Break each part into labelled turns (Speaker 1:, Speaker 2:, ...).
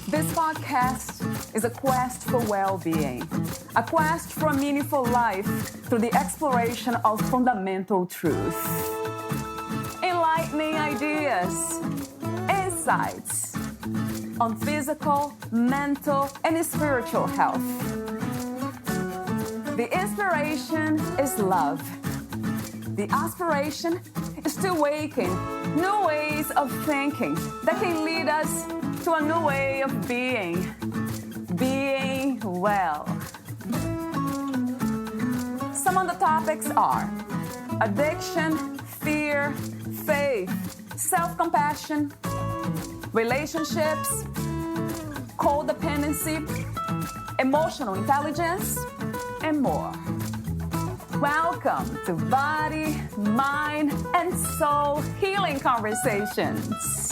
Speaker 1: This podcast is a quest for well-being, a quest for a meaningful life through the exploration of fundamental truth. Enlightening ideas, insights on physical, mental, and spiritual health. The inspiration is love. The aspiration is to awaken new ways of thinking that can lead us to a new way of being well. Some of the topics are addiction, fear, faith, self-compassion, relationships, codependency, emotional intelligence, and more. Welcome to Body, Mind, and Soul Healing Conversations.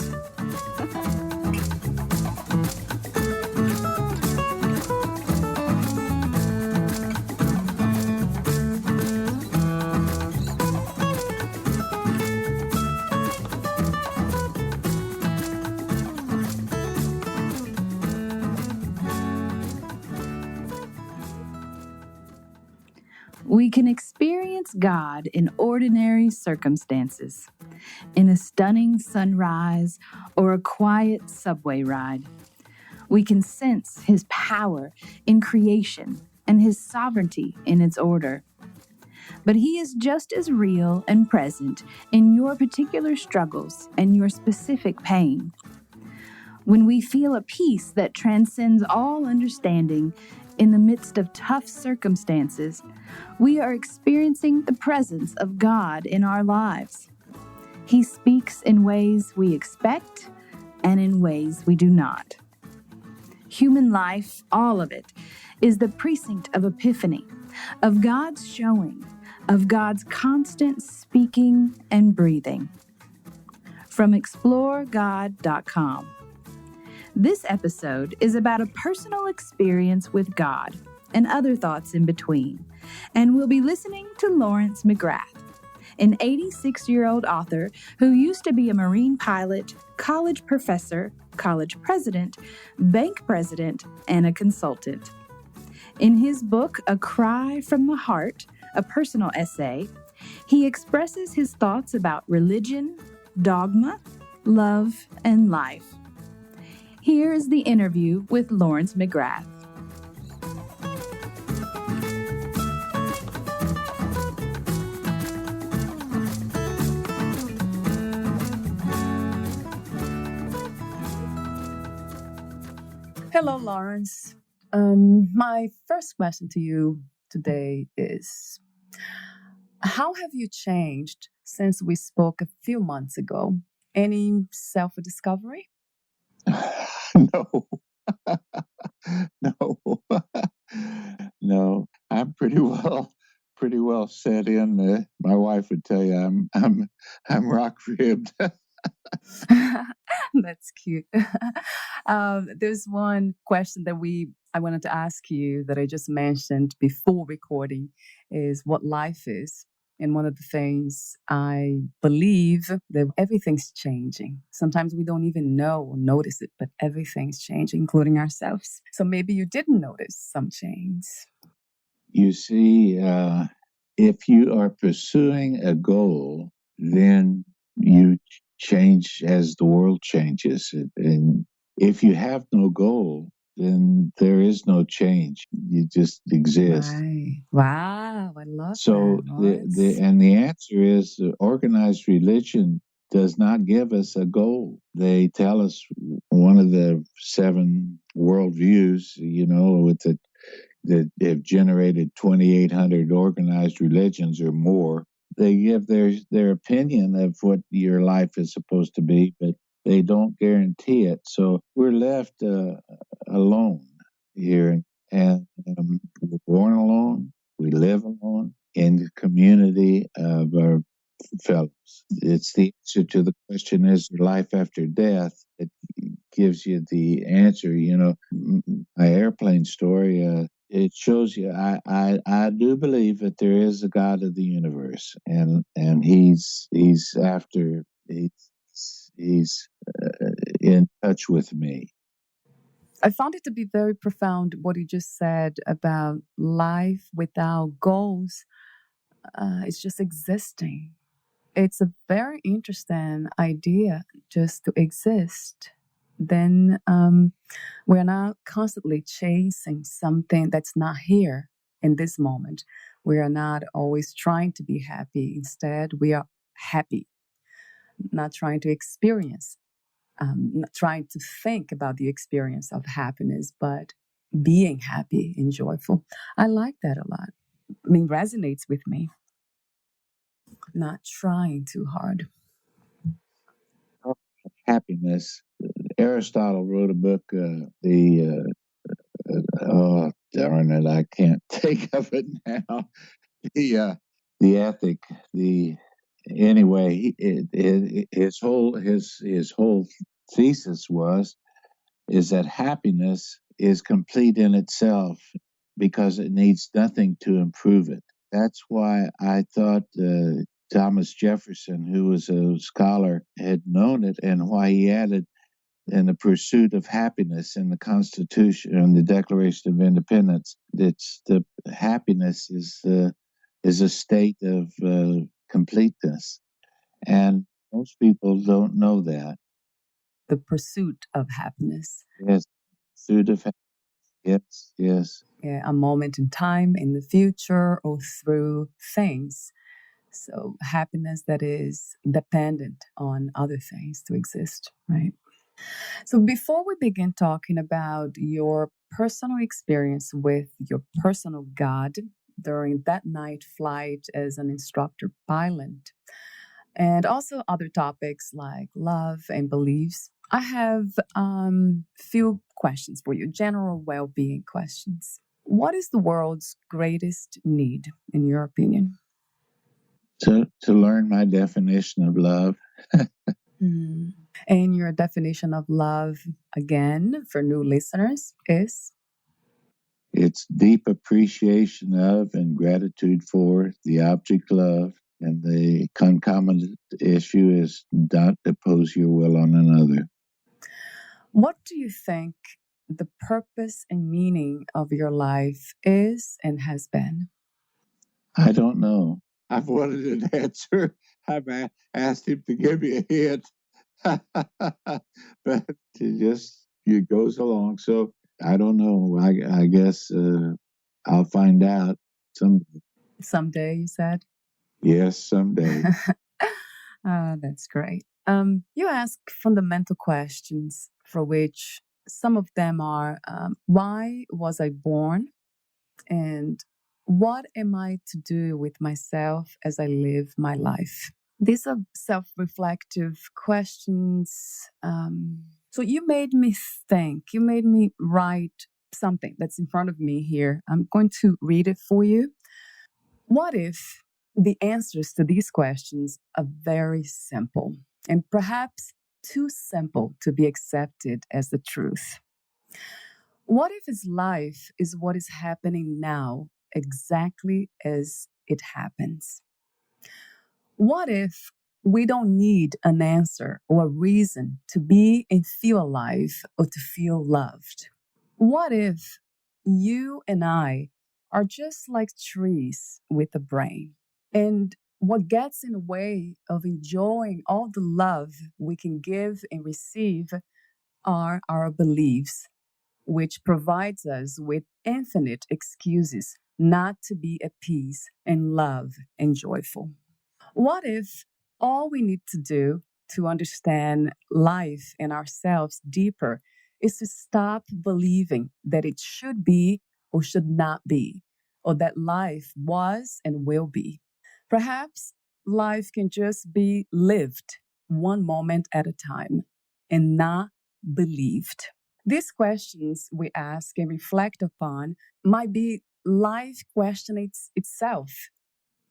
Speaker 2: We can experience God in ordinary circumstances, in a stunning sunrise or a quiet subway ride. We can sense His power in creation and His sovereignty in its order. But He is just as real and present in your particular struggles and your specific pain. When we feel a peace that transcends all understanding in the midst of tough circumstances, we are experiencing the presence of God in our lives. He speaks in ways we expect and in ways we do not. Human life, all of it, is the precinct of epiphany, of God's showing, of God's constant speaking and breathing. From exploregod.com. This episode is about a personal experience with God and other thoughts in between, and we'll be listening to Lawrence McGrath, an 86-year-old author who used to be a Marine pilot, college professor, college president, bank president, and a consultant. In his book, A Cry from the Heart, a personal essay, he expresses his thoughts about religion, dogma, love, and life. Here is the interview with Lawrence McGrath.
Speaker 1: Hello, Lawrence. My first question to you today is, how have you changed since we spoke a few months ago? Any self-discovery?
Speaker 3: No, no, no. I'm pretty well set in. My wife would tell you I'm rock ribbed.
Speaker 1: That's cute. There's one question that I wanted to ask you that I just mentioned before recording is what life is. And one of the things I believe that everything's changing. Sometimes we don't even know or notice it, but everything's changing, including ourselves. So maybe you didn't notice some change.
Speaker 3: You see, if you are pursuing a goal, then you change as the world changes. And if you have no goal, then there is no change. You just exist.
Speaker 1: Right. Wow, I love
Speaker 3: so
Speaker 1: that.
Speaker 3: The answer is organized religion does not give us a goal. They tell us one of the 7 worldviews, that have generated 2,800 organized religions or more. They give their opinion of what your life is supposed to be, but they don't guarantee it. So we're left alone here, and we're born alone. We live alone in the community of our fellows. It's the answer to the question, is there life after death? It gives you the answer. My airplane story, it shows you. I do believe that there is a God of the universe, and he's after he's in touch with me.
Speaker 1: I found it to be very profound what you just said about life without goals. It's just existing. It's a very interesting idea, just to exist. Then we're not constantly chasing something that's not here in this moment. We are not always trying to be happy. Instead, we are happy, not trying to experience, not trying to think about the experience of happiness, but being happy and joyful. I like that a lot. I mean, resonates with me. Not trying too hard.
Speaker 3: Happiness. Aristotle wrote a book. Oh darn it, I can't think of it now. The ethic. The anyway, his whole thesis is that happiness is complete in itself because it needs nothing to improve it. That's why I thought Thomas Jefferson, who was a scholar, had known it, and why he added in the pursuit of happiness in the Constitution and the Declaration of Independence. It's the happiness is a state of completeness, and most people don't know that.
Speaker 1: The pursuit of happiness.
Speaker 3: Yes, pursuit of yes, yes.
Speaker 1: Yeah, a moment in time, in the future, or through things. So happiness that is dependent on other things to exist, right? So before we begin talking about your personal experience with your personal God during that night flight as an instructor pilot, and also other topics like love and beliefs, I have few questions for you, general well-being questions. What is the world's greatest need, in your opinion?
Speaker 3: To learn my definition of love.
Speaker 1: Mm. And your definition of love, again, for new listeners, is?
Speaker 3: It's deep appreciation of and gratitude for the object love, and the concomitant issue is not oppose your will on another.
Speaker 1: What do you think the purpose and meaning of your life is and has been?
Speaker 3: I don't know. I've wanted an answer. I've asked him to give me a hint, but it goes along. So I don't know. I guess I'll find out someday.
Speaker 1: Someday, you said?
Speaker 3: Yes, someday.
Speaker 1: That's great. You ask fundamental questions for which some of them are why was I born? And what am I to do with myself as I live my life? These are self reflective questions. So you made me think, you made me write something that's in front of me here. I'm going to read it for you. What if the answers to these questions are very simple and perhaps too simple to be accepted as the truth? What if his life is what is happening now, exactly as it happens? What if we don't need an answer or a reason to be and feel alive or to feel loved? What if you and I are just like trees with a brain? And what gets in the way of enjoying all the love we can give and receive are our beliefs, which provides us with infinite excuses not to be at peace and love and joyful. What if all we need to do to understand life and ourselves deeper is to stop believing that it should be or should not be, or that life was and will be? Perhaps life can just be lived one moment at a time and not believed. These questions we ask and reflect upon might be life questioning itself,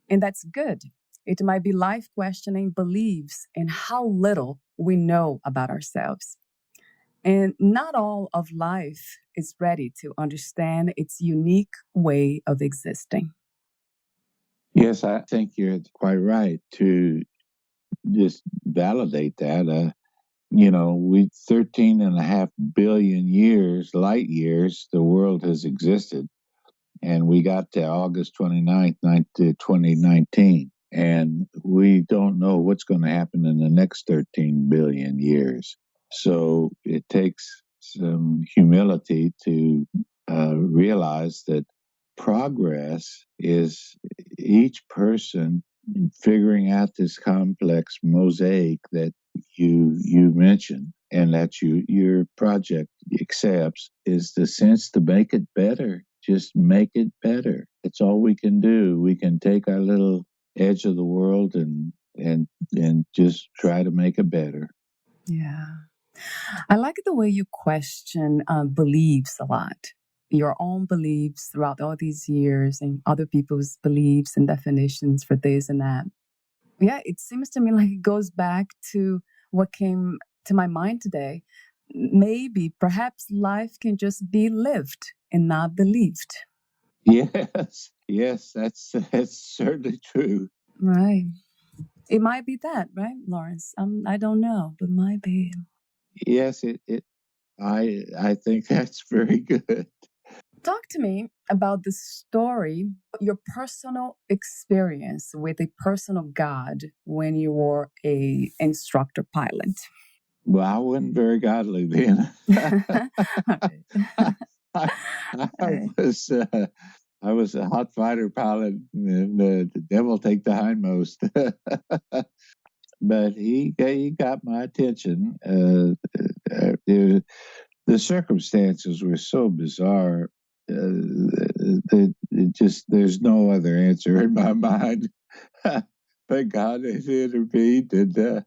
Speaker 1: and that's good. It might be life questioning beliefs and how little we know about ourselves. And not all of life is ready to understand its unique way of existing.
Speaker 3: Yes, I think you're quite right to just validate that. We 13.5 billion years, light years, the world has existed. And we got to August 29th, 2019. And we don't know what's going to happen in the next 13 billion years. So it takes some humility to realize that progress is each person figuring out this complex mosaic that you mentioned and that your project accepts is the sense to make it better. Just make it better. It's all we can do. We can take our little edge of the world and just try to make it better.
Speaker 1: Yeah. I like the way you question beliefs a lot. Your own beliefs throughout all these years and other people's beliefs and definitions for this and that. Yeah, it seems to me like it goes back to what came to my mind today. Maybe, perhaps life can just be lived and not believed.
Speaker 3: Yes, yes, that's certainly true.
Speaker 1: Right. It might be that, right, Lawrence? I don't know, but might be.
Speaker 3: Yes, I think that's very good.
Speaker 1: Talk to me about the story, your personal experience with a personal God when you were a instructor pilot.
Speaker 3: Well, I wasn't very godly then. I, I was I was a hot fighter pilot, and the devil take the hindmost. But he got my attention. The circumstances were so bizarre that it just there's no other answer in my mind. But God has intervened, and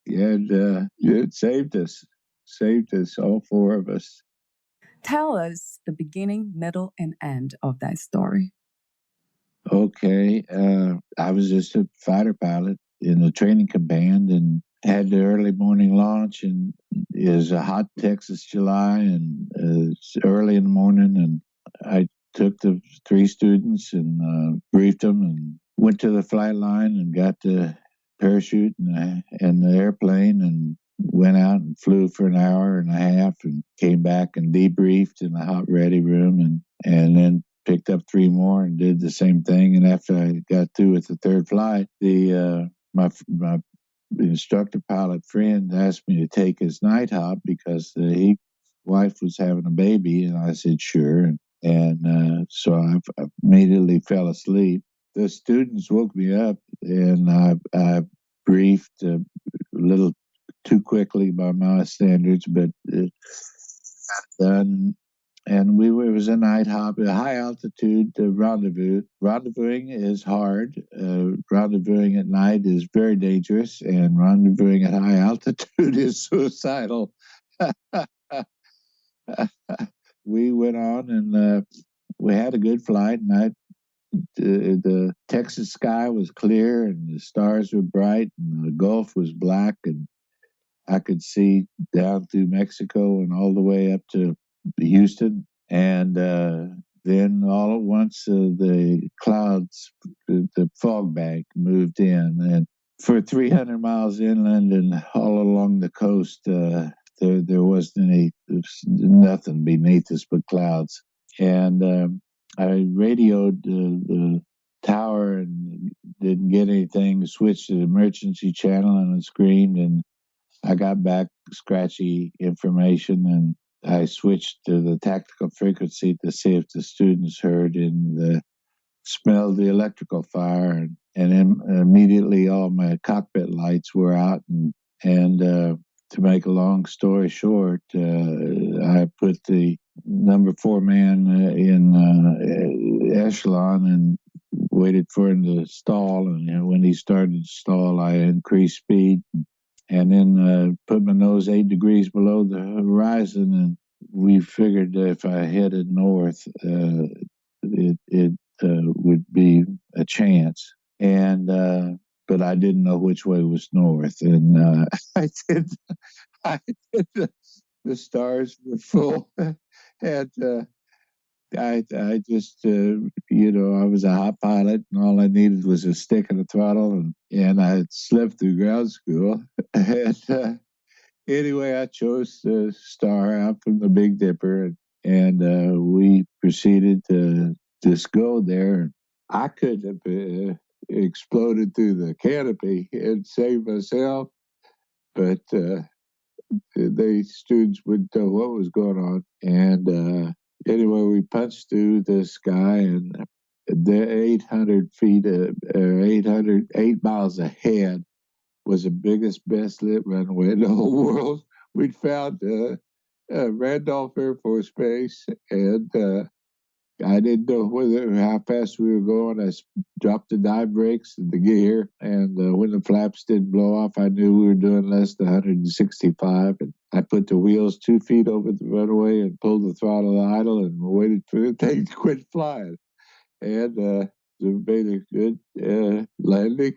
Speaker 3: it saved us, all four of us.
Speaker 1: Tell us the beginning, middle, and end of that story.
Speaker 3: Okay, I was just a fighter pilot in the training command and had the early morning launch, and it was a hot Texas July, and it's early in the morning, and I took the three students and briefed them and went to the flight line and got the parachute and the airplane and went out and flew for an hour and a half and came back and debriefed in the hot ready room and then picked up three more and did the same thing. And after I got through with the third flight, my instructor pilot friend asked me to take his night hop because his wife was having a baby, and I said sure. So I immediately fell asleep. The students woke me up, and I briefed a little too quickly by my standards, but done. And it was a night hop, a high altitude rendezvous. Rendezvousing is hard. Rendezvousing at night is very dangerous, and rendezvousing at high altitude is suicidal. We went on, and we had a good flight, and the Texas sky was clear, and the stars were bright, and the Gulf was black, and I could see down through Mexico and all the way up to Houston. And then all at once, the clouds, the fog bank moved in. And for 300 miles inland and all along the coast, there wasn't nothing beneath us but clouds. And I radioed the tower and didn't get anything, switched to the emergency channel and screamed, and I got back scratchy information, and I switched to the tactical frequency to see if the students heard and smelled the electrical fire. And then immediately all my cockpit lights were out. And to make a long story short, I put the number 4 man in echelon and waited for him to stall. And when he started to stall, I increased speed and then put my nose 8 degrees below the horizon. And we figured if I headed north, it would be a chance. And but I didn't know which way was north, and I did. I did the stars were full. And I just, I was a hot pilot, and all I needed was a stick and a throttle, and I slept through ground school. And anyway, I chose the star out from the Big Dipper, and we proceeded to just go there. I could have exploded through the canopy and saved myself, but the students wouldn't know what was going on. And anyway, we punched through the sky, and the 800 feet, 8 miles ahead was the biggest, best lit runway in the whole world. We'd found Randolph Air Force Base, and I didn't know how fast we were going. I dropped the dive brakes and the gear, and when the flaps didn't blow off, I knew we were doing less than 165. And I put the wheels 2 feet over the runway and pulled the throttle idle and waited for the thing to quit flying. And made a good landing,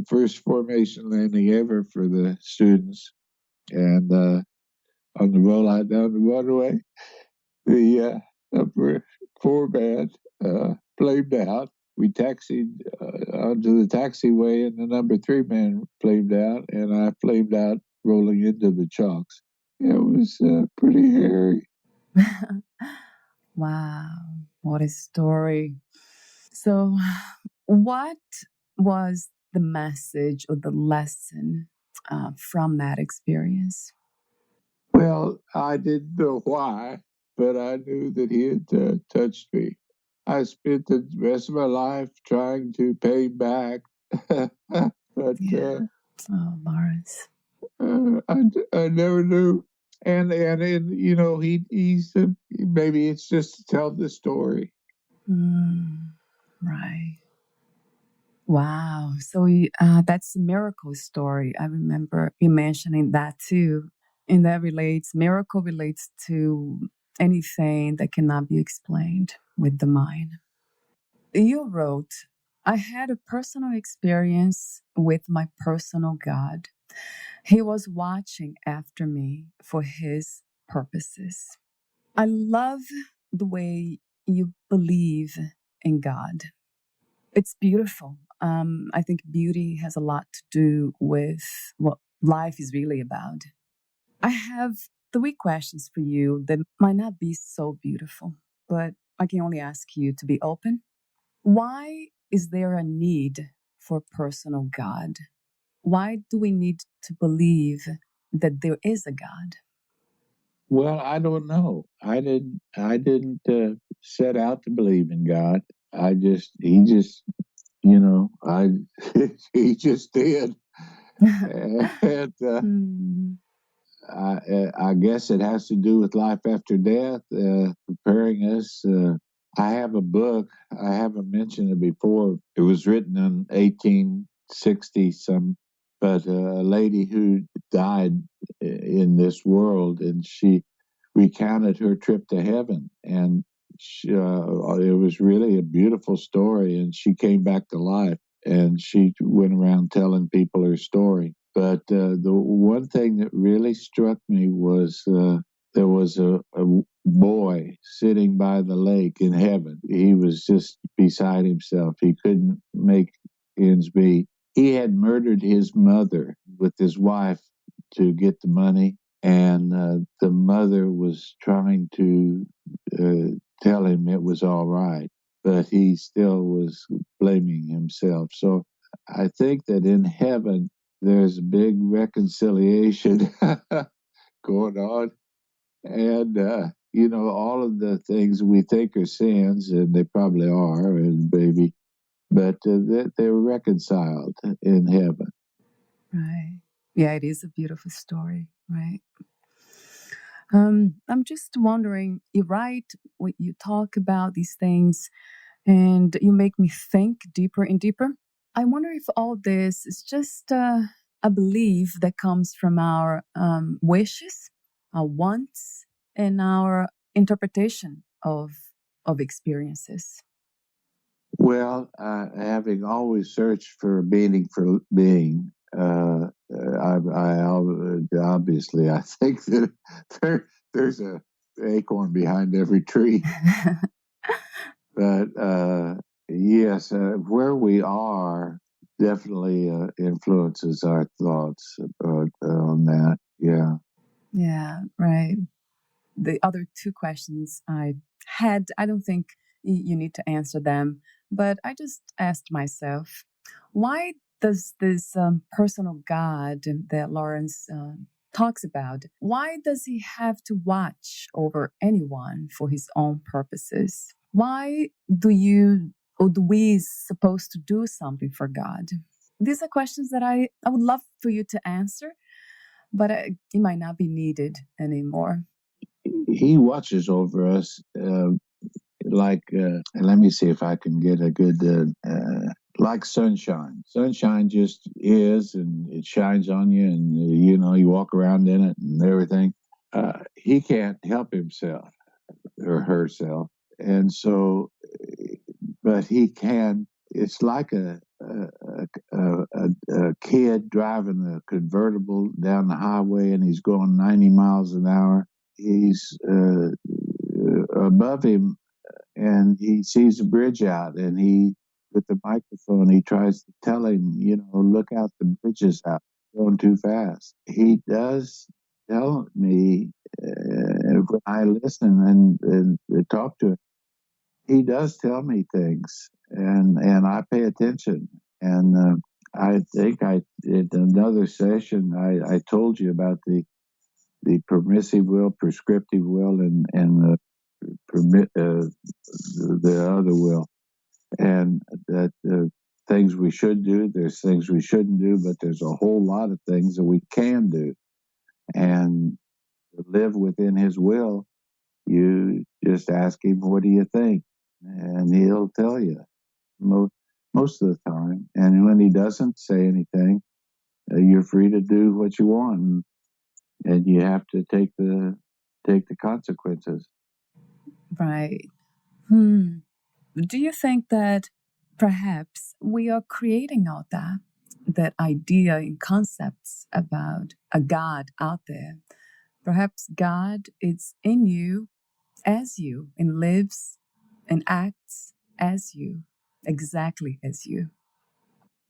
Speaker 3: first formation landing ever for the students. And on the rollout down the runway, the upper four-man flamed out. We taxied onto the taxiway, and the number 3 man flamed out, and I flamed out rolling into the chocks. It was pretty hairy.
Speaker 1: Wow, what a story. So, what was the message or the lesson from that experience?
Speaker 3: Well, I didn't know why, but I knew that he had touched me. I spent the rest of my life trying to pay him back, but
Speaker 1: Yeah. Oh, Lawrence.
Speaker 3: I never knew. And he's maybe it's just to tell the story.
Speaker 1: Right. Wow. So that's a miracle story. I remember you mentioning that too. And that miracle relates to anything that cannot be explained with the mind. You wrote, I had a personal experience with my personal God. He was watching after me for his purposes. I love the way you believe in God. It's beautiful. I think beauty has a lot to do with what life is really about. I have 3 questions for you that might not be so beautiful, but I can only ask you to be open. Why is there a need for personal God? Why do we need to believe that there is a God?
Speaker 3: Well, I don't know. I didn't set out to believe in God. He just, I he just did. And I guess it has to do with life after death, preparing us. I have a book. I haven't mentioned it before. It was written in 1860 some, but a lady who died in this world, and she recounted her trip to heaven, and it was really a beautiful story. And she came back to life, and she went around telling people her story. But the one thing that really struck me was there was a boy sitting by the lake in heaven. He was just beside himself. He couldn't make ends meet. He had murdered his mother with his wife to get the money, and the mother was trying to tell him it was all right, but he still was blaming himself. So I think that in heaven there's a big reconciliation going on, and all of the things we think are sins, and they probably are, and maybe, but they're reconciled in heaven.
Speaker 1: Right. Yeah, it is a beautiful story, right? I'm just wondering, you write, you talk about these things, and you make me think deeper and deeper. I wonder if all this is just a belief that comes from our wishes, our wants, and our interpretation of experiences.
Speaker 3: Well, having always searched for meaning for being, obviously, I think that there's a acorn behind every tree. But yes, where we are definitely influences our thoughts on that. Yeah.
Speaker 1: Yeah, right. The other two questions I had, I don't think you need to answer them, but I just asked myself, why does this personal God that Lawrence talks about, why does he have to watch over anyone for his own purposes? Why do you or do we supposed to do something for God? These are questions that I would love for you to answer, but it might not be needed anymore.
Speaker 3: He watches over us let me see if I can get a good like sunshine. Sunshine just is, and it shines on you, and you walk around in it and everything. He can't help himself or herself, and so, but he can. It's like a kid driving a convertible down the highway, and he's going 90 miles an hour. He's above him, and he sees a bridge out, and he, with the microphone, he tries to tell him, look out, the bridge is out, going too fast. He does tell me when I listen and talk to him. He does tell me things, and I pay attention. And I think I in another session I told you about the permissive will, prescriptive will, and the permit the other will, and that things we should do, there's things we shouldn't do, but there's a whole lot of things that we can do, and to live within his will, you just ask him, what do you think, and he'll tell you most of the time. And when he doesn't say anything, you're free to do what you want, and you have to take the consequences.
Speaker 1: Right. Do you think that perhaps we are creating all that idea and concepts about a God out there? Perhaps God is in you, as you, and lives and acts as you, exactly as you.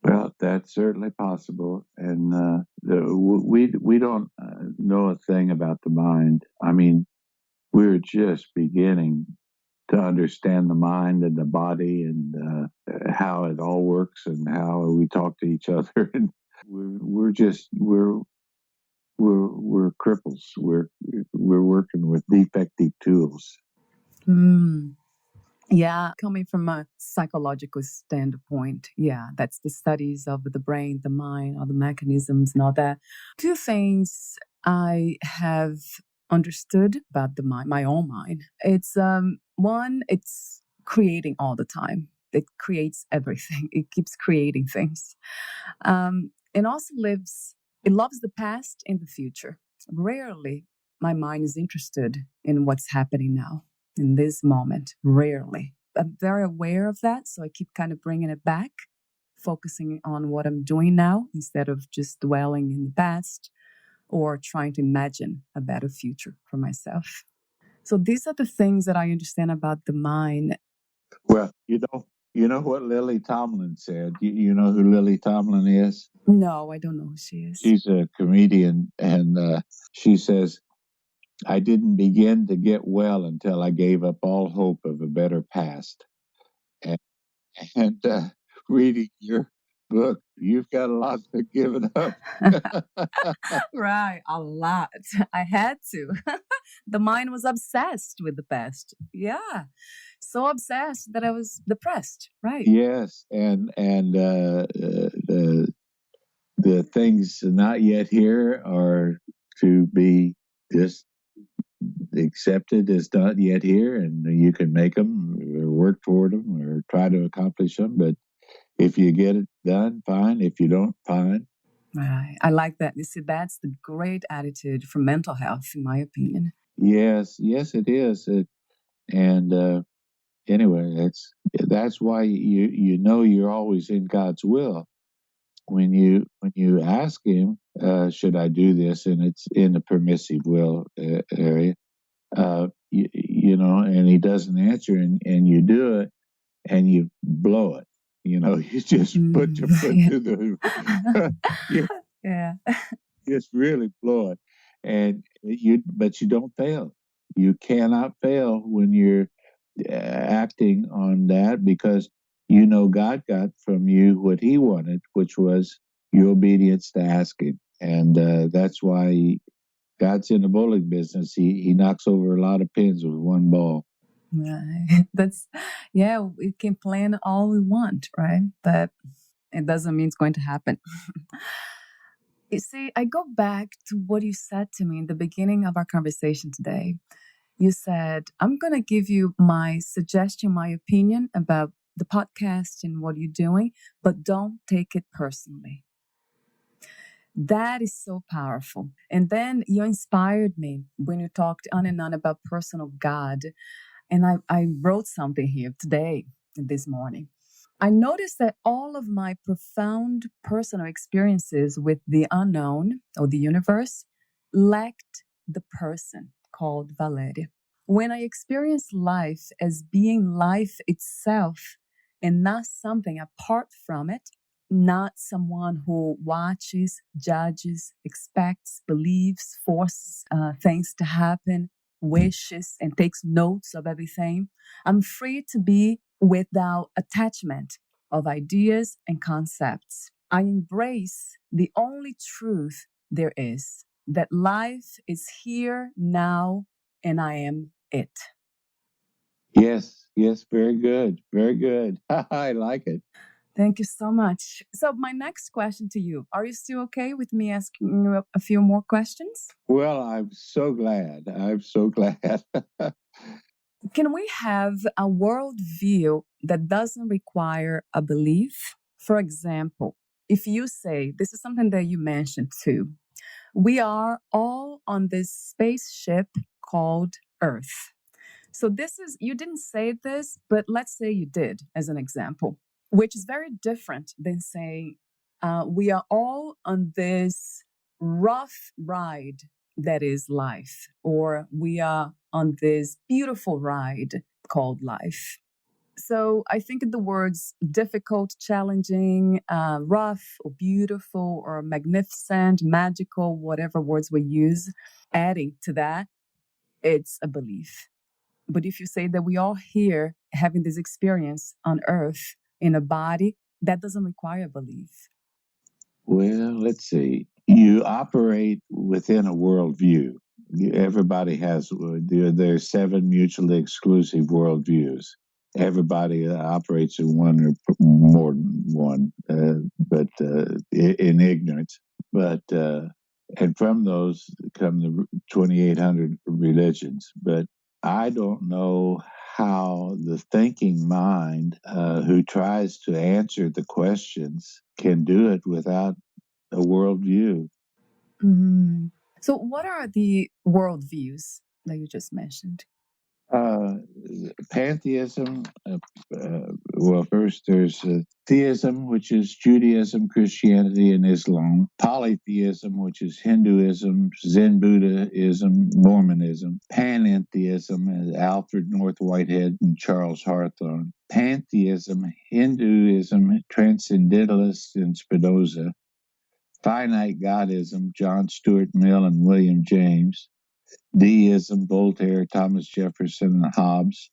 Speaker 3: Well, that's certainly possible, and we don't know a thing about the mind. I mean, we're just beginning to understand the mind and the body, and how it all works, and how we talk to each other. And we're cripples. We're working with defective tools.
Speaker 1: Mm. Yeah, coming from a psychological standpoint, yeah, that's the studies of the brain, the mind, all the mechanisms and all that. Two things I have understood about the mind, my own mind. It's one, it's creating all the time. It creates everything. It keeps creating things. It also it loves the past and the future. Rarely my mind is interested in what's happening now in this moment. Rarely. I'm very aware of that. So I keep kind of bringing it back, focusing on what I'm doing now instead of just dwelling in the past or trying to imagine a better future for myself. So these are the things that I understand about the mind.
Speaker 3: Well, you know what Lily Tomlin said. You know who Lily Tomlin is?
Speaker 1: No, I don't know who she is.
Speaker 3: She's a comedian, and she says, I didn't begin to get well until I gave up all hope of a better past. And, and reading your book, you've got a lot to give it up.
Speaker 1: Right, a lot. I had to. The mind was obsessed with the past. Yeah, so obsessed that I was depressed. Right.
Speaker 3: Yes, and the things not yet here are to be just accepted as not yet here, and you can make them or work toward them or try to accomplish them. But if you get it done, fine. If you don't, fine.
Speaker 1: Right. I like that. You see, that's the great attitude for mental health, in my opinion.
Speaker 3: Yes, it is. And anyway, that's why you know you're always in God's will, when you ask him, should I do this, and it's in the permissive will area, and he doesn't answer, and you do it, and you blow it. You just put your foot
Speaker 1: Yeah.
Speaker 3: to the, you
Speaker 1: Yeah.
Speaker 3: just really blow it, but you don't fail. You cannot fail when you're acting on that, because God got from you what He wanted, which was your obedience to asking, and that's why God's in the bowling business. He knocks over a lot of pins with one ball.
Speaker 1: Right. Yeah, we can plan all we want, right? But it doesn't mean it's going to happen. You see, I go back to what you said to me in the beginning of our conversation today. You said, I'm going to give you my suggestion, my opinion about the podcast and what you're doing, but don't take it personally. That is so powerful. And then you inspired me when you talked on and on about personal God. And I wrote something here today, this morning. I noticed that all of my profound personal experiences with the unknown or the universe lacked the person called Valeria. When I experienced life as being life itself and not something apart from it, not someone who watches, judges, expects, believes, forces things to happen, wishes, and takes notes of everything, I'm free to be without attachment of ideas and concepts. I embrace the only truth there is, that life is here now and I am it.
Speaker 3: Yes, yes, very good, very good. I like it.
Speaker 1: Thank you so much. So, my next question to you, are you still okay with me asking you a few more questions?
Speaker 3: Well, I'm so glad. I'm so glad.
Speaker 1: Can we have a worldview that doesn't require a belief? For example, if you say, this is something that you mentioned too, we are all on this spaceship called Earth. So, this is, you didn't say this, but let's say you did as an example, which is very different than saying we are all on this rough ride that is life, or we are on this beautiful ride called life. So I think the words difficult, challenging, rough, or beautiful, or magnificent, magical, whatever words we use, adding to that, it's a belief. But if you say that we all here having this experience on earth in a body, that doesn't require belief.
Speaker 3: Well, let's see. You operate within a worldview. Everybody has, there's 7 mutually exclusive worldviews. Everybody operates in one or more than one, but in ignorance. But and from those come the 2,800 religions. But I don't know how the thinking mind, who tries to answer the questions, can do it without a worldview.
Speaker 1: Mm. So, what are the worldviews that you just mentioned?
Speaker 3: Uh, Pantheism. Well, first there's theism, which is Judaism, Christianity, and Islam. Polytheism, which is Hinduism, Zen Buddhism, Mormonism. Panentheism, Alfred North Whitehead and Charles Hawthorne. Pantheism, Hinduism, Transcendentalists and Spinoza. Finite Godism, John Stuart Mill and William James. Deism, Voltaire, Thomas Jefferson, and Hobbes.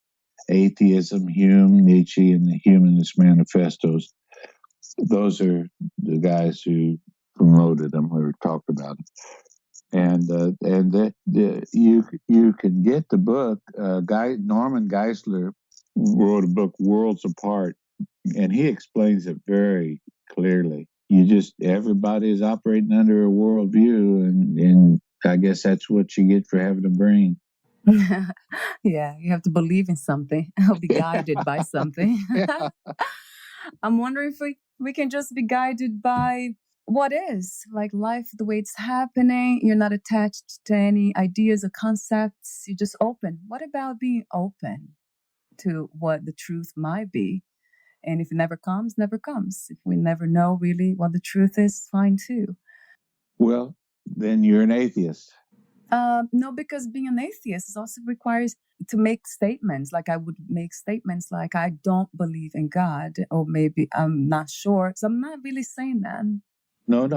Speaker 3: Atheism, Hume, Nietzsche, and the Humanist Manifestos. Those are the guys who promoted them or talked about them. You can get the book. Norman Geisler wrote a book, Worlds Apart, and he explains it very clearly. Everybody is operating under a worldview, and I guess that's what you get for having a brain.
Speaker 1: Yeah, you have to believe in something or be guided by something.
Speaker 3: Yeah.
Speaker 1: I'm wondering if we can just be guided by what is like life, the way it's happening. You're not attached to any ideas or concepts. You're just open. What about being open to what the truth might be? And if it never comes, never comes. If we never know really what the truth is, fine too.
Speaker 3: Well, then you're an atheist.
Speaker 1: No, because being an atheist also requires to make statements. Like I would make statements like, I don't believe in God, or maybe I'm not sure. So I'm not really saying that.
Speaker 3: No.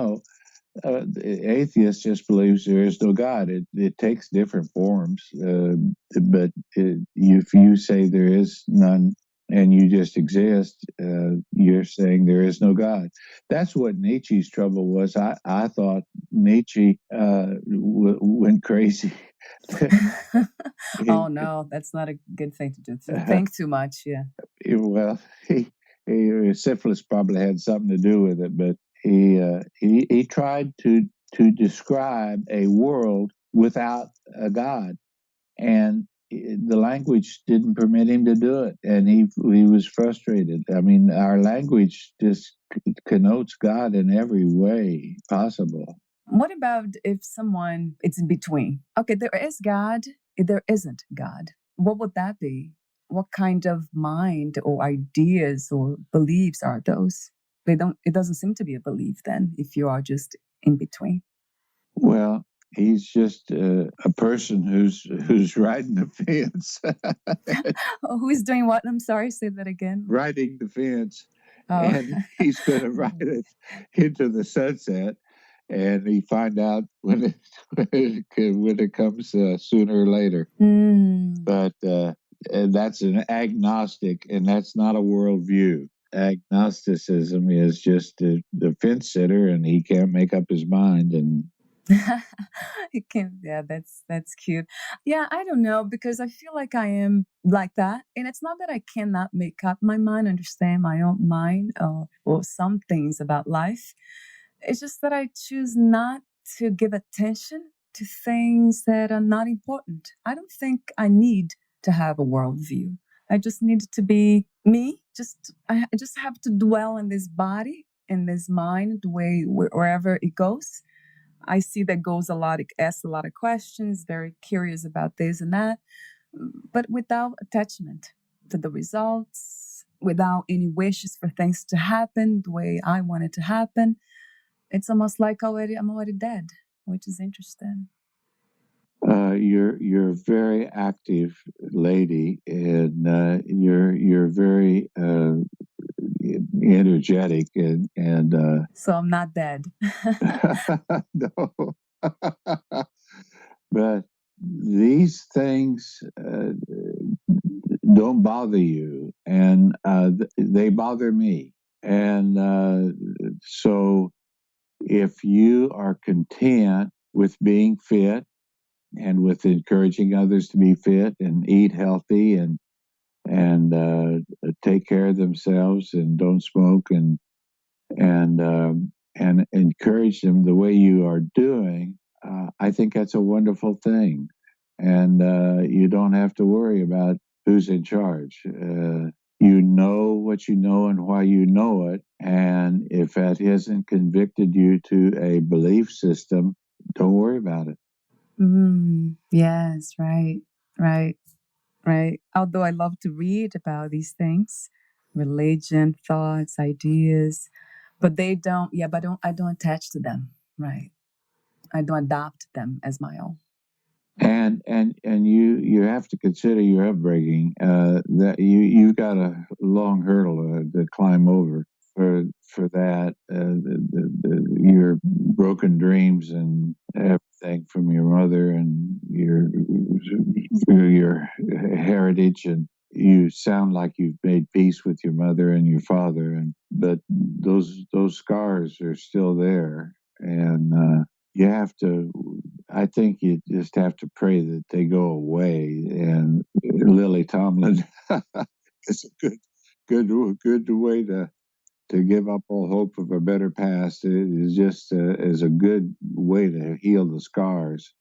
Speaker 3: The atheist just believes there is no God. It takes different forms, but if you say there is none and you just exist, you're saying there is no God. That's what Nietzsche's trouble was. I thought Nietzsche went crazy.
Speaker 1: Oh no, that's not a good thing to do. To think too much, yeah.
Speaker 3: Well, syphilis probably had something to do with it, but he tried to describe a world without a God, and the language didn't permit him to do it, and he was frustrated. I mean, our language just connotes God in every way possible.
Speaker 1: What about if someone it's in between? Okay, there is God, there isn't God. What would that be? What kind of mind or ideas or beliefs are those? It doesn't seem to be a belief then if you are just in between.
Speaker 3: Well, he's just a person who's riding the fence.
Speaker 1: Oh, who is doing what? I'm sorry, say that again.
Speaker 3: Riding the fence,
Speaker 1: Oh.
Speaker 3: and he's going to ride it into the sunset, and he find out when it comes sooner or later. But and that's an agnostic, and that's not a worldview. Agnosticism is just the fence sitter, and he can't make up his mind. And
Speaker 1: It can, yeah, that's cute. Yeah, I don't know, because I feel like I am like that, and it's not that I cannot make up my mind, understand my own mind, or some things about life. It's just that I choose not to give attention to things that are not important. I don't think I need to have a worldview. I just need to be me. I just have to dwell in this body, in this mind, the way wherever it goes. I see that goes a lot, it asks a lot of questions, very curious about this and that, but without attachment to the results, without any wishes for things to happen the way I want it to happen. It's almost like I'm already dead, which is interesting.
Speaker 3: You're a very active lady, and you're very energetic, and
Speaker 1: So I'm not dead.
Speaker 3: no. But these things don't bother you, and they bother me. And so if you are content with being fit and with encouraging others to be fit and eat healthy and take care of themselves and don't smoke and encourage them the way you are doing, I think that's a wonderful thing. And you don't have to worry about who's in charge. You know what you know and why you know it. And if that hasn't convicted you to a belief system, don't worry about it.
Speaker 1: Yes, right, right, right. Although I love to read about these things, religion, thoughts, ideas, but they don't. Yeah, but I don't attach to them. Right, I don't adopt them as my own.
Speaker 3: And you have to consider your upbringing, that you've got a long hurdle to climb over for that, your broken dreams and everything from your mother and your heritage, and you sound like you've made peace with your mother and your father, but those scars are still there, and you have to, I think you just have to pray that they go away. And Lily Tomlin is a good way to give up all hope of a better past. It is just is a good way to heal the scars.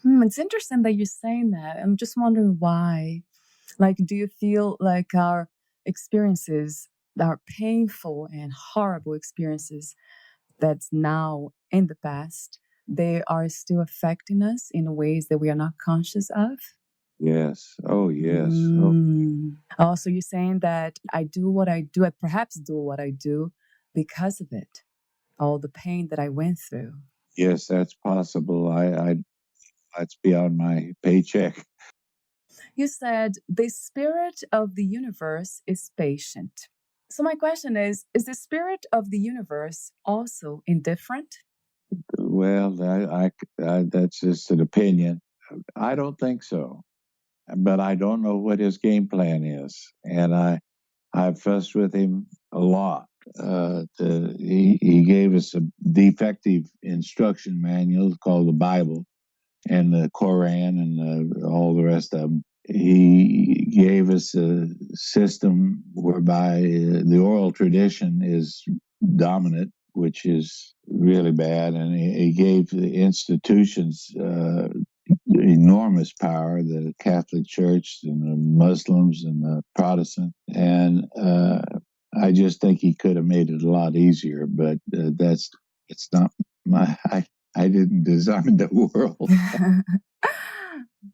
Speaker 1: It's interesting that you're saying that. I'm just wondering why. Like, do you feel like our experiences, our painful and horrible experiences that's now in the past, they are still affecting us in ways that we are not conscious of?
Speaker 3: Yes. Oh, yes. Oh,
Speaker 1: Oh, so you're saying that I do what I do, I perhaps do what I do because of it, all the pain that I went through.
Speaker 3: yes, that's possible. That's beyond my paycheck.
Speaker 1: You said the spirit of the universe is patient. So my question is the spirit of the universe also indifferent?
Speaker 3: Well, that's just an opinion. I don't think so, but I don't know what his game plan is, and I've fussed with him a lot. He gave us a defective instruction manual called the Bible and the Koran and all the rest of them. He gave us a system whereby the oral tradition is dominant, which is really bad, and he gave the institutions enormous power, the Catholic Church and the Muslims and the Protestant. And I just think he could have made it a lot easier, but it's not I didn't design the world.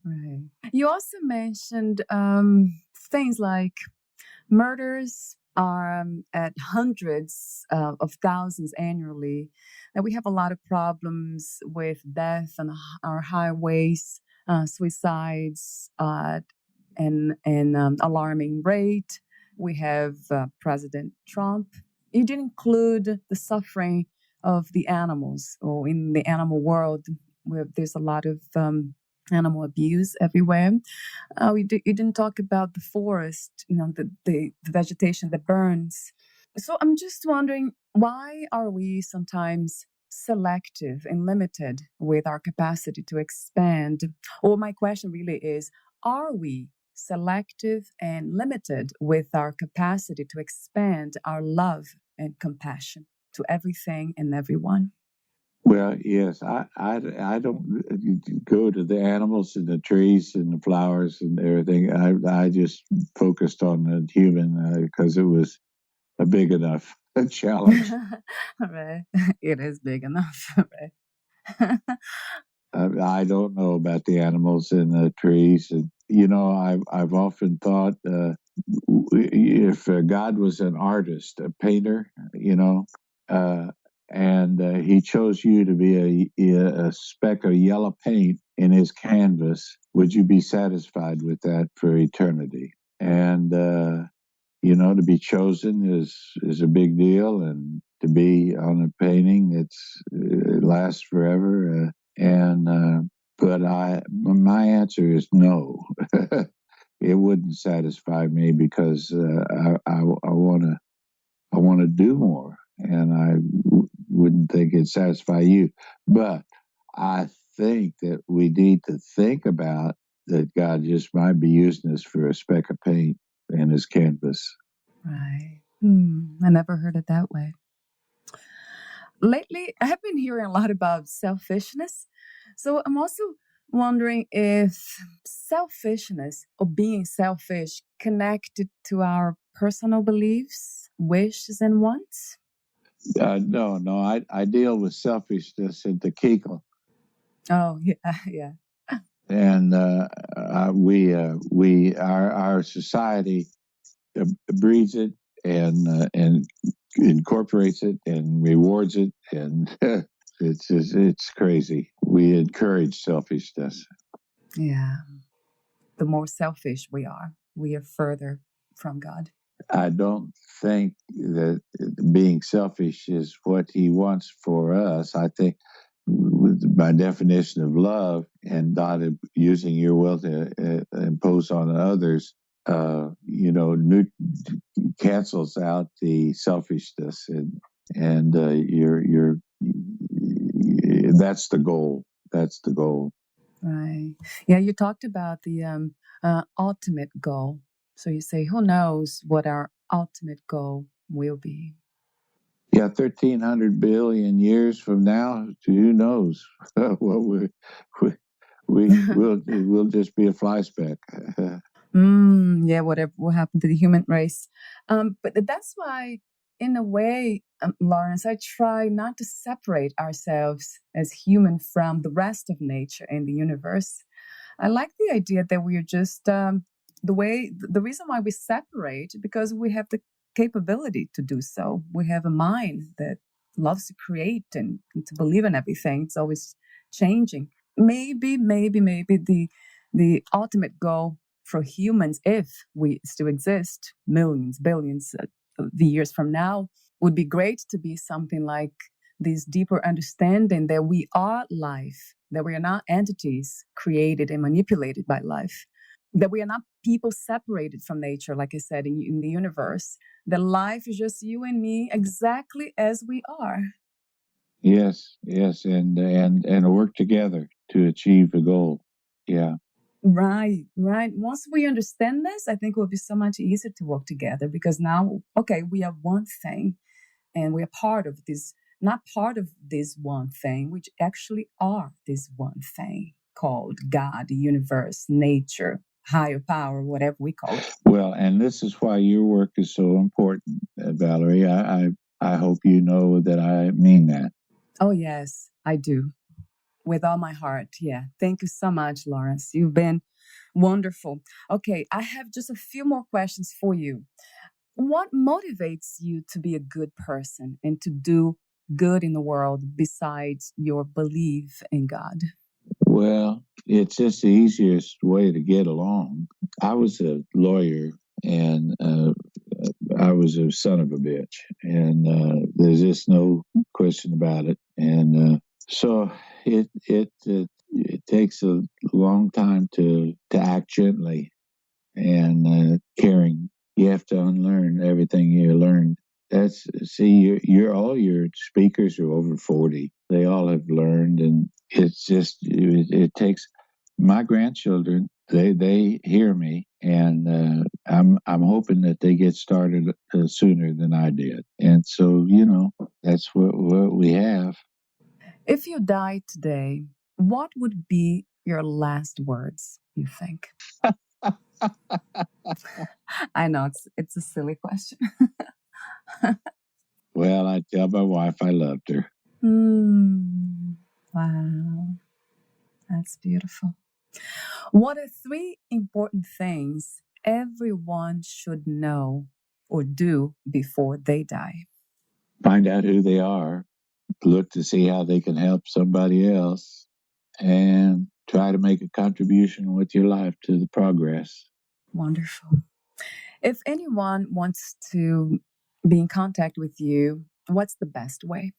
Speaker 1: Right. You also mentioned things like murders are at hundreds of thousands annually, that we have a lot of problems with death on our highways, suicides and alarming rate. We have President Trump. You did include the suffering of the animals, or in the animal world, where there's a lot of animal abuse everywhere. You didn't talk about the forest, the vegetation that burns. So I'm just wondering, why are we sometimes selective and limited with our capacity to expand? Or my question really is, are we selective and limited with our capacity to expand our love and compassion to everything and everyone?
Speaker 3: Well, yes, I don't go to the animals and the trees and the flowers and everything. I just focused on the human because it was a big enough challenge.
Speaker 1: Right. It is big enough. Right.
Speaker 3: I don't know about the animals and the trees. And, I've often thought if God was an artist, a painter, uh, and he chose you to be a speck of yellow paint in his canvas, would you be satisfied with that for eternity? And to be chosen is a big deal, and to be on a painting, it lasts forever. But my answer is no. It wouldn't satisfy me because I want to do more, and wouldn't think it'd satisfy you. But I think that we need to think about that God just might be using us for a speck of paint in his canvas.
Speaker 1: Right. I never heard it that way. Lately, I have been hearing a lot about selfishness. So I'm also wondering if selfishness or being selfish connected to our personal beliefs, wishes, and wants.
Speaker 3: No. I deal with selfishness in the Kegel,
Speaker 1: Oh, yeah, yeah.
Speaker 3: and our society breeds it and incorporates it and rewards it, and it's crazy. We encourage selfishness.
Speaker 1: Yeah. The more selfish we are further from God.
Speaker 3: I don't think that being selfish is what he wants for us. I think, by definition of love and not using your will to impose on others, cancels out the selfishness, and you're that's the goal. That's the goal.
Speaker 1: Right. Yeah, you talked about the ultimate goal. So you say, who knows what our ultimate goal will be?
Speaker 3: Yeah, 1,300 billion years from now, who knows what we'll just be a fly speck.
Speaker 1: Yeah, whatever will happen to the human race. But that's why, in a way, Lawrence, I try not to separate ourselves as human from the rest of nature and the universe. I like the idea that we are just the reason why we separate, because we have the capability to do so. We have a mind that loves to create and to believe in everything. It's always changing. Maybe the ultimate goal for humans, if we still exist, millions, billions of years from now, would be great to be something like this deeper understanding that we are life, that we are not entities created and manipulated by life, that we are not people separated from nature, like I said, in the universe, that life is just you and me exactly as we are.
Speaker 3: Yes, yes, and work together to achieve the goal. Yeah.
Speaker 1: Right, right. Once we understand this, I think it will be so much easier to work together, because now, okay, we are one thing and we are part of this, not part of this one thing, which actually are this one thing called God, the universe, nature, higher power, whatever we call it.
Speaker 3: Well, and this is why your work is so important, Valerie. I hope you know that I mean that.
Speaker 1: Oh, yes, I do. With all my heart. Yeah. Thank you so much, Lawrence. You've been wonderful. Okay, I have just a few more questions for you. What motivates you to be a good person and to do good in the world besides your belief in God?
Speaker 3: Well, it's just the easiest way to get along. I was a lawyer, and I was a son of a bitch, and there's just no question about it. And so it takes a long time to act gently and caring. You have to unlearn everything you learned. That's see, you're all your speakers are over 40. They all have learned, and it's just it takes. My grandchildren, they hear me, and I'm hoping that they get started sooner than I did. And so that's what we have.
Speaker 1: If you died today, what would be your last words, you think? I know it's a silly question.
Speaker 3: Well, I tell my wife I loved her.
Speaker 1: Wow. That's beautiful. What are three important things everyone should know or do before they die?
Speaker 3: Find out who they are, look to see how they can help somebody else, and try to make a contribution with your life to the progress.
Speaker 1: Wonderful. If anyone wants to be in contact with you, what's the best way?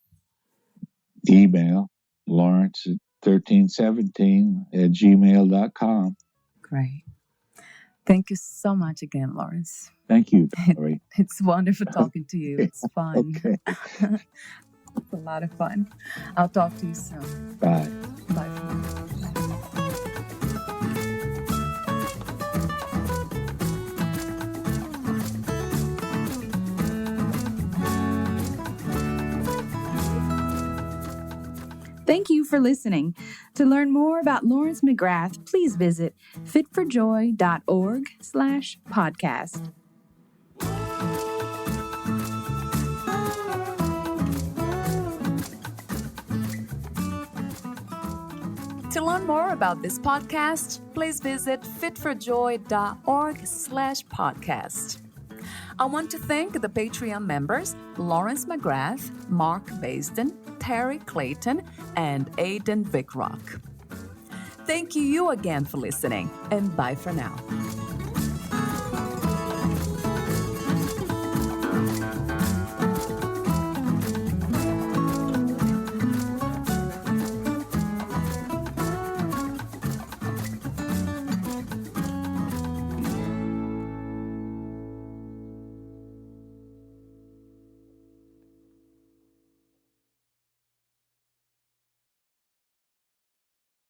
Speaker 3: Email Lawrence at 1317 @gmail.com.
Speaker 1: Great. Thank you so much again, Lawrence.
Speaker 3: Thank you, Valerie.
Speaker 1: It's wonderful talking to you. It's fun.
Speaker 3: Okay.
Speaker 1: It's a lot of fun. I'll talk to you soon.
Speaker 3: Bye.
Speaker 1: Bye for now.
Speaker 2: Thank you for listening. To learn more about Lawrence McGrath, please visit fitforjoy.org/podcast.
Speaker 1: To learn more about this podcast, please visit fitforjoy.org/podcast. I want to thank the Patreon members, Lawrence McGrath, Mark Basden, Terry Clayton, and Aidan Vickrock. Thank you again for listening, and bye for now.